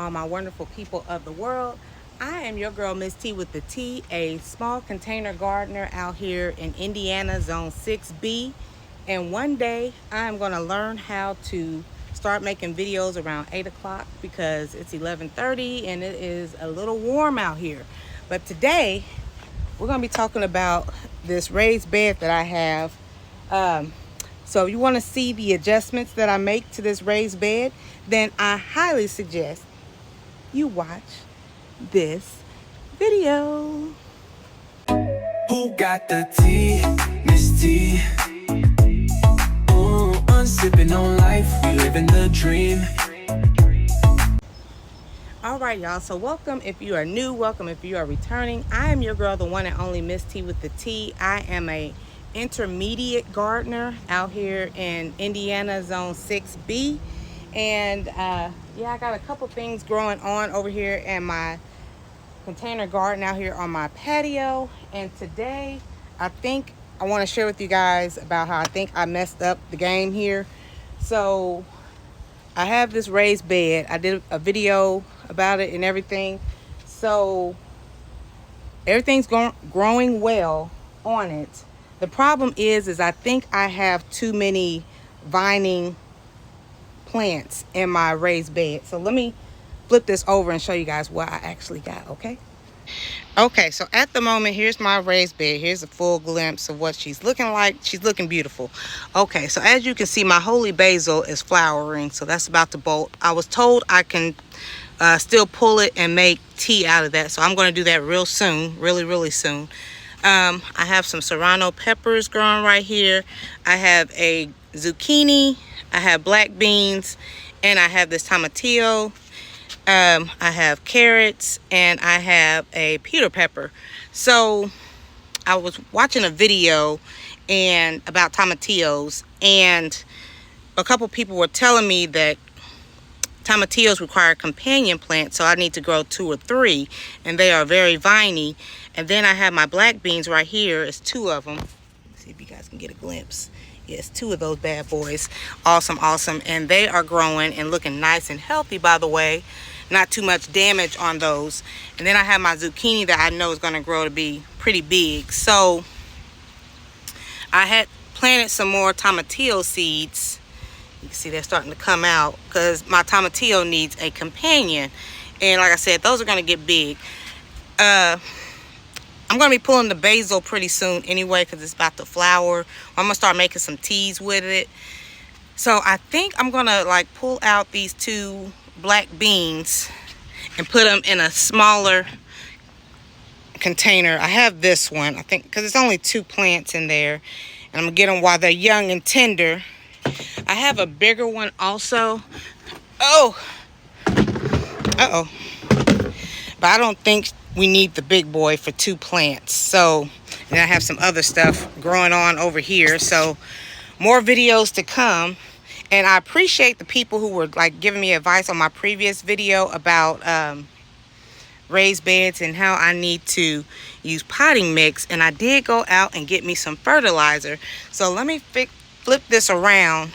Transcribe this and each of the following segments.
All my wonderful people of the world. I am your girl, Miss T with the T, a small container gardener out here in Indiana, Zone 6B. And one day I'm going to learn how to start making videos around 8 o'clock because it's 11:30 and it is a little warm out here. But today we're going to be talking about this raised bed that I have. So if you want to see the adjustments that I make to this raised bed, then I highly suggest you watch this video. Who got the tea? Miss T. Ooh, unsipping on life, we living the dream. All right, y'all. So welcome if you are new. Welcome if you are returning. I am your girl, the one and only Miss T with the T. I am a intermediate gardener out here in Indiana, Zone 6B. And yeah, I got a couple things growing on over here in my container garden out here on my patio. And today I think I want to share with you guys about how I think I messed up the game here. So I have this raised bed. I did a video about it and everything. So everything's growing well on it. The problem is I think I have too many vining plants in my raised bed. So let me flip this over and show you guys what I actually got. Okay, so at the moment, here's my raised bed. Here's a full glimpse of what she's looking like. She's looking beautiful. Okay, so as you can see, my holy basil is flowering, so that's about to bolt. I was told I can still pull it and make tea out of that, so I'm going to do that real soon, really soon. I have some serrano peppers growing right here. I have a zucchini, I have black beans, and I have this tomatillo. I have carrots, and I have a Peter pepper. So I was watching a video about tomatillos, and a couple people were telling me that tomatillos require companion plants, so I need to grow 2 or 3, and they are very viney. And then I have my black beans right here. It's 2 of them. Let's see if you guys can get a glimpse. Yes, 2 of those bad boys. Awesome. And they are growing and looking nice and healthy, by the way. Not too much damage on those. And then I have my zucchini that I know is going to grow to be pretty big. So I had planted some more tomatillo seeds. You can see they're starting to come out because my tomatillo needs a companion. And like I said, those are going to get big. I'm going to be pulling the basil pretty soon anyway because it's about to flower. I'm going to start making some teas with it. So I think I'm going to pull out these 2 black beans and put them in a smaller container. I have this one, I think, because it's only 2 plants in there. And I'm going to get them while they're young and tender. I have a bigger one also. Uh-oh. But I don't think we need the big boy for 2 plants. So, and I have some other stuff growing on over here. So, more videos to come. And I appreciate the people who were giving me advice on my previous video about raised beds and how I need to use potting mix. And I did go out and get me some fertilizer. So let me flip this around.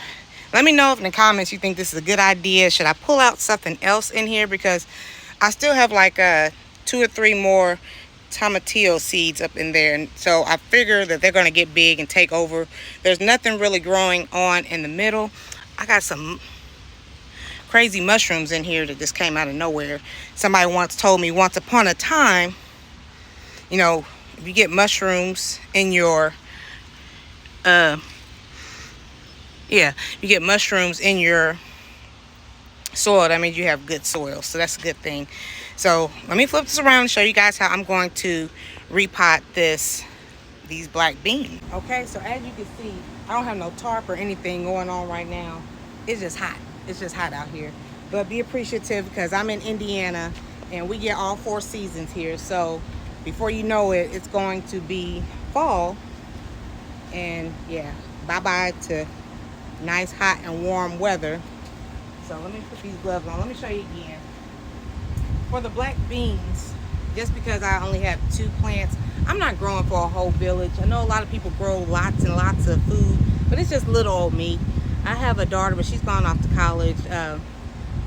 Let me know if in the comments you think this is a good idea. Should I pull out something else in here? Because I still have 2 or 3 more tomatillo seeds up in there. And so I figure that they're going to get big and take over. There's nothing really growing on in the middle. I got some crazy mushrooms in here that just came out of nowhere. Somebody once told me once upon a time, you know, if you get mushrooms in your, you get mushrooms in your soil, that means you have good soil. So that's a good thing. So let me flip this around and show you guys how I'm going to repot these black beans. Okay, so as you can see, I don't have no tarp or anything going on right now. It's just hot. It's just hot out here. But be appreciative because I'm in Indiana and we get all 4 seasons here. So before you know it, it's going to be fall. And yeah, bye-bye to nice, hot, and warm weather. So let me put these gloves on. Let me show you again. For the black beans, just because I only have 2 plants, I'm not growing for a whole village. I know a lot of people grow lots and lots of food, but it's just little old me. I have a daughter, but she's gone off to college.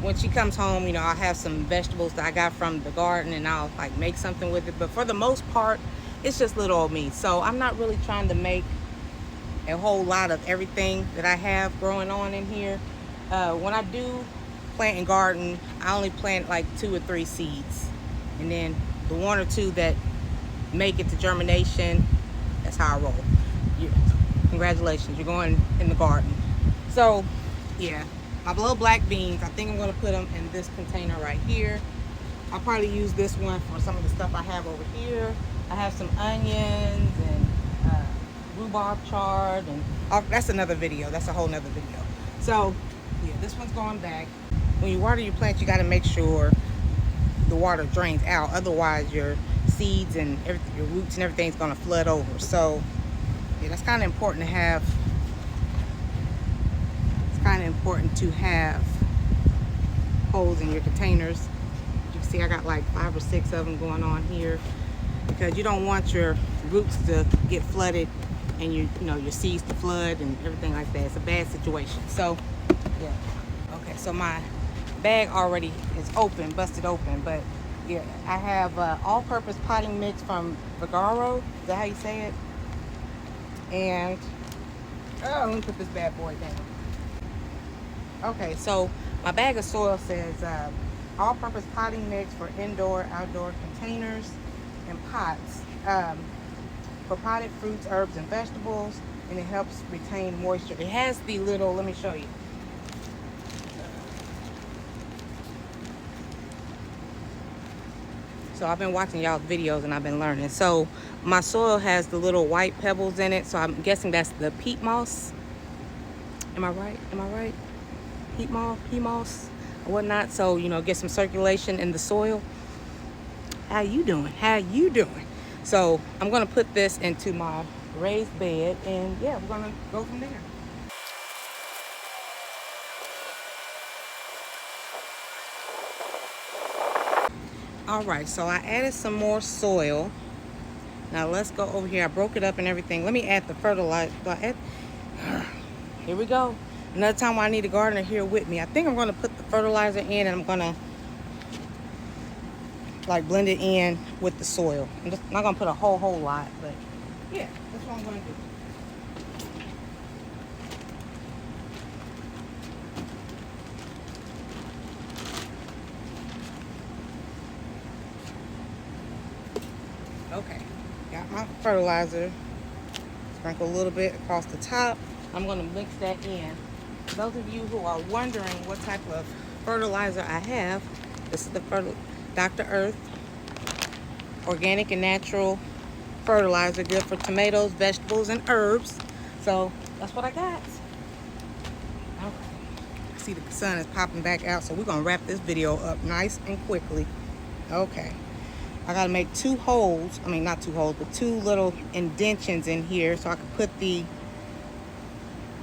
when she comes home, you know, I'll have some vegetables that I got from the garden and I'll like make something with it. But for the most part, it's just little old me. So I'm not really trying to make a whole lot of everything that I have growing on in here. When I do plant and garden, I only plant like 2 or 3 seeds. And then the 1 or 2 that make it to germination, that's how I roll. Yeah. Congratulations, you're going in the garden. So yeah, my little black beans, I think I'm going to put them in this container right here. I'll probably use this one for some of the stuff I have over here. I have some onions and rhubarb chard, and that's another video. That's a whole nother video. So yeah, this one's going back. When you water your plants, you got to make sure the water drains out. Otherwise, your seeds and everything, your roots and everything's going to flood over. So yeah, that's kind of important to have. It's kind of important to have holes in your containers. You can see I got like 5 or 6 of them going on here, because you don't want your roots to get flooded and you know your seeds to flood and everything like that. It's a bad situation. So yeah, okay, so my bag already is open, busted open, but yeah, I have all-purpose potting mix from Vigaro. Is that how you say it? And let me put this bad boy down. Okay, so my bag of soil says all-purpose potting mix for indoor, outdoor containers and pots. For potted fruits, herbs, and vegetables, and it helps retain moisture. It has the little, let me show you. So I've been watching y'all's videos and I've been learning. So my soil has the little white pebbles in it, so I'm guessing that's the peat moss. Am I right? Am I right? Peat moss or whatnot. So, you know, get some circulation in the soil. How you doing? How you doing? So I'm gonna put this into my raised bed, and yeah, we're gonna go from there. All right, so I added some more soil. Now let's go over here. I broke it up and everything. Let me add the fertilizer. Here we go. Another time I need a gardener here with me. I think I'm gonna put the fertilizer in, and I'm gonna like blend it in with the soil. I'm just not gonna put a whole lot, but yeah, that's what I'm gonna do. Okay, got my fertilizer. Sprinkle a little bit across the top. I'm gonna mix that in. Those of you who are wondering what type of fertilizer I have, this is the Dr. Earth organic and natural fertilizer, good for tomatoes, vegetables, and herbs. So that's what I got. Okay. I see the sun is popping back out, so we're gonna wrap this video up nice and quickly. Okay. I gotta make 2 holes. I mean, not 2 holes, but 2 little indentions in here so I can put the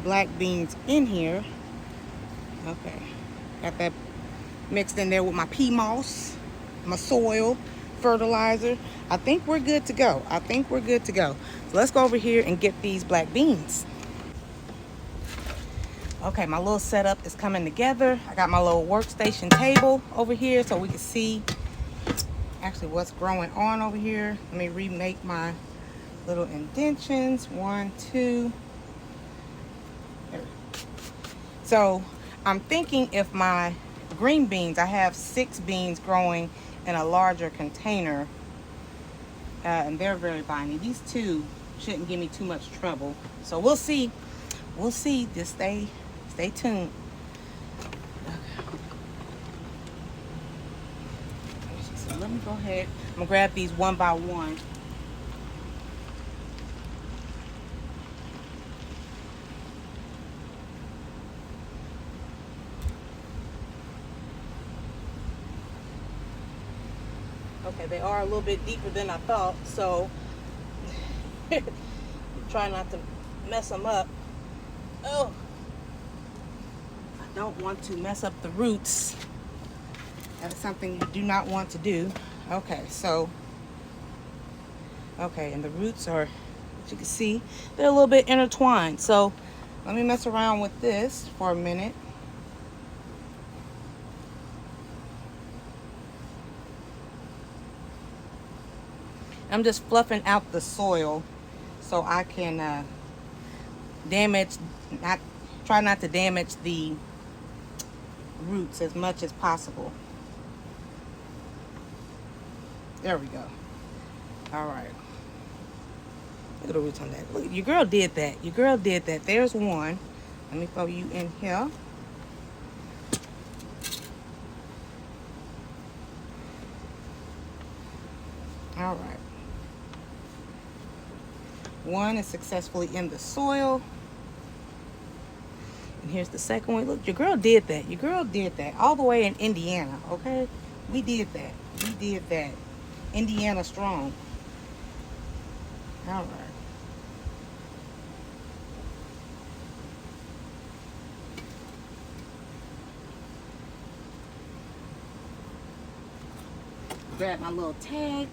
black beans in here. Okay. Got that mixed in there with my pea moss, my soil, fertilizer. I think we're good to go. I think we're good to go. So let's go over here and get these black beans. Okay, my little setup is coming together. I got my little workstation table over here so we can see actually what's growing on over here. Let me remake my little indentions. 1, 2. There. So I'm thinking if my green beans, I have 6 beans growing in a larger container, and they're very viney. These 2 shouldn't give me too much trouble. So we'll see. We'll see. Just stay tuned. So let me go ahead. I'm gonna grab these one by one. Okay, they are a little bit deeper than I thought, so try not to mess them up. Oh, I don't want to mess up the roots. That is something you do not want to do. Okay, so, okay, and the roots are, as you can see, they're a little bit intertwined. So let me mess around with this for a minute. I'm just fluffing out the soil so I can try not to damage the roots as much as possible. There we go. All right. Look at the roots on that. Look, your girl did that. Your girl did that. There's one. Let me throw you in here. All right. One is successfully in the soil. And here's the second one. Look, your girl did that. Your girl did that. All the way in Indiana, okay? We did that. We did that. Indiana strong. All right. Grab my little tag.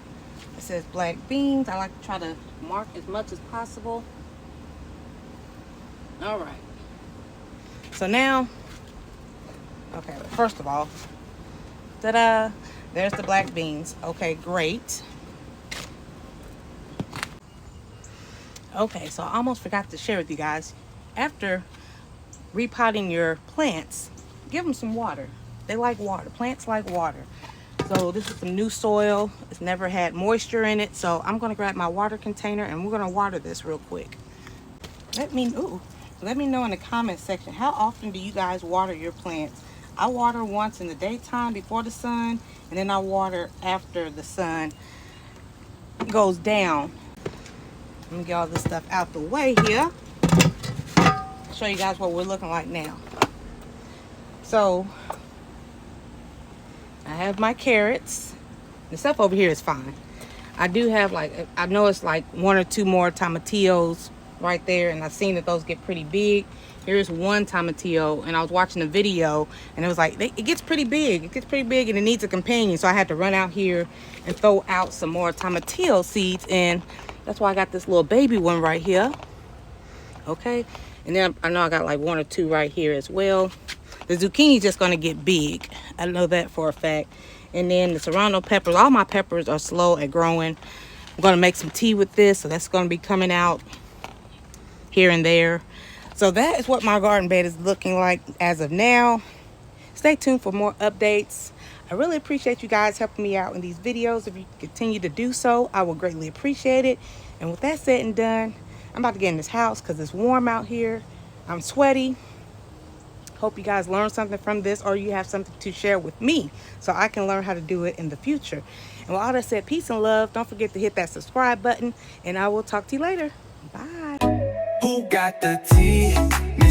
It says black beans. I like to try to mark as much as possible. All right. So now, okay, first of all, ta-da, there's the black beans. Okay, great. Okay, so I almost forgot to share with you guys. After repotting your plants, give them some water. They like water. Plants like water. So this is some new soil. It's never had moisture in it. So I'm going to grab my water container and we're going to water this real quick. Let me know in the comment section, how often do you guys water your plants? I water once in the daytime before the sun, and then I water after the sun goes down. Let me get all this stuff out the way here. I'll show you guys what we're looking like now. So I have my carrots. The stuff over here is fine. I do have I know it's like one or two more tomatillos right there, and I've seen that those get pretty big. Here's one tomatillo, and I was watching a video and it was like it gets pretty big. It gets pretty big and it needs a companion, so I had to run out here and throw out some more tomatillo seeds, and that's why I got this little baby one right here. Okay, and then I know I got like one or two right here as well. The zucchini's just going to get big. I know that for a fact. And then the serrano peppers, all my peppers are slow at growing. I'm going to make some tea with this, so that's going to be coming out here and there. So that is what my garden bed is looking like as of now. Stay tuned for more updates. I really appreciate you guys helping me out in these videos. If you continue to do so, I will greatly appreciate it. And with that said and done, I'm about to get in this house because it's warm out here. I'm sweaty. Hope you guys learned something from this, or you have something to share with me so I can learn how to do it in the future. And with all that said, peace and love. Don't forget to hit that subscribe button, and I will talk to you later. Bye. Who got the tea?